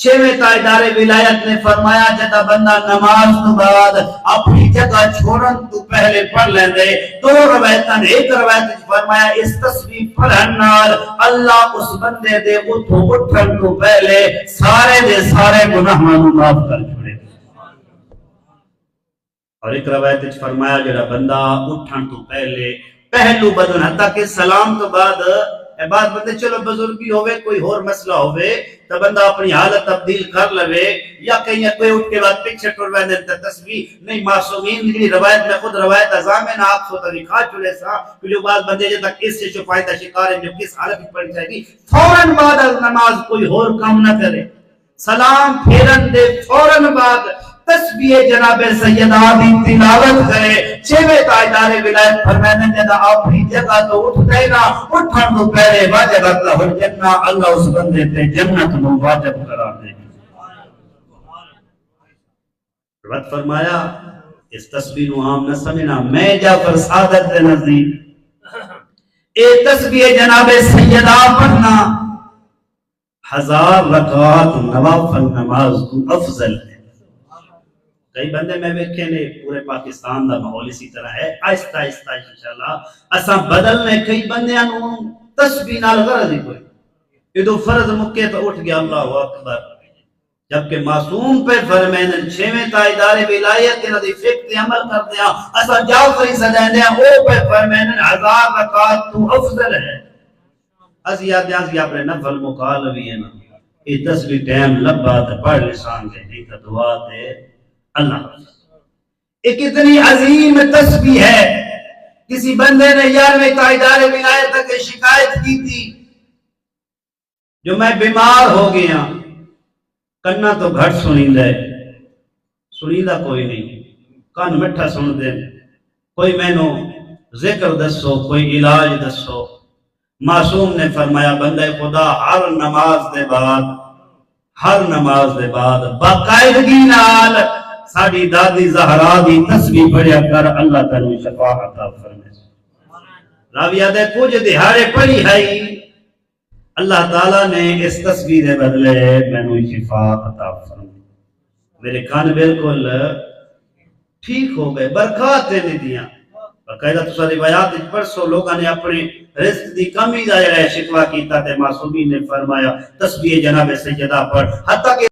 چھویں تاجدار ولایت نے فرمایا جدا بندہ نماز تو بعد اپنی جگہ چھوڑن تو پہلے پڑھ لیندے دو روایتاں ایک روایت فرمایا اس تسبیح پڑھن نال اللہ اس بندے دے اٹھن تو پہلے سارے دے سارے گناہاں نوں معاف کر چھوڑے. اور ایک روایت وچ فرمایا جڑا بندہ اٹھن تو پہلے پہلو بدن حتیٰ کہ سلام تو بعد بات بندے چلو بزرگی ہوئے کوئی اور مسئلہ ہوئے تو بندہ اپنی حالت تبدیل کر لوے یا کہیں کوئی اٹھ کے بعد پیچھے ٹر ویندے تسبیح نہیں. معصومین کی روایت میں خود روایت ازامن آپ کو طریقہ چلے سا کہ جو بعض بندے جب تک اس سے فائدہ شکار ہیں جو کس حالت میں پڑھی جائے گی فوراً بعد نماز کوئی اور کام نہ کرے سلام پھیرن دے فوراً بعد تسبیح جناب سیدہ دی تلاوت کرے. چھویں تاجدار ولایت فرمانے جدا اپنی جگہ تو اٹھ گئے نا اٹھن تو پہلے واجب اللہ الجنہ اللہ اس بندے تے جنت نو واجب قرار دے. رب فرمایا اس تسبیح نو عام نہ سمجھنا میں جعفر صادق دے نزدیک اے تسبیح جناب سیدہ پڑھنا 1000 رکعات نوافل نماز کو افضل ہے. کئی بندے میں دیکھے نے پورے پاکستان دا ماحول اسی طرح ہے آہستہ آہستہ انشاءاللہ اساں بدلنے کئی بندیاں نو تسبیح نال غرض ہی کوئی ادو فرض مکے تو اٹھ گیا اللہ اکبر جبکہ معصوم پہ فرمائن چھویں تاجدار ولایت انہاں دی فقہ تے عمل کردے ہاں اساں جعفری سجاندے ہاں او پہ فرمائن 1000 رکعات تو افضل ہے. اس یاد دیاں سی اپنے نفل مقالوی ہے نا یہ تسبیح ٹائم لبا تے پڑھ لسان دے دی کا دعا تے اللہ. ایک اتنی عظیم تسبیح ہے کسی بندے نے 11ویں تاجدار ولایت تک شکایت کی تھی جو میں بیمار ہو گیا کنا تو گھٹ سنیدہ کوئی نہیں کان مٹھا سن دے کوئی میں نو ذکر دسو کوئی علاج دسو. معصوم نے فرمایا بندے خدا ہر نماز دے بعد باقاعدگی نال ساڑی دادی زہرا دی تسبیح پڑھیا کر اللہ تعالی شفا عطا فرمائے. راویہ دے کچھ دہاڑے پڑھی ہے اللہ تعالیٰ نے اس تسبیح دے بدلے مینوں شفا عطا فرمائے. میرے کان بالکل ٹھیک ہو گئے برکات نے دیاں. باقاعدہ تو ساری روایات پرسوں لوگوں نے اپنے رزق دی کمی دا شکوہ کیتا تے معصومین نے فرمایا تسبیح جناب سیدہ پڑھ حتیٰ کہ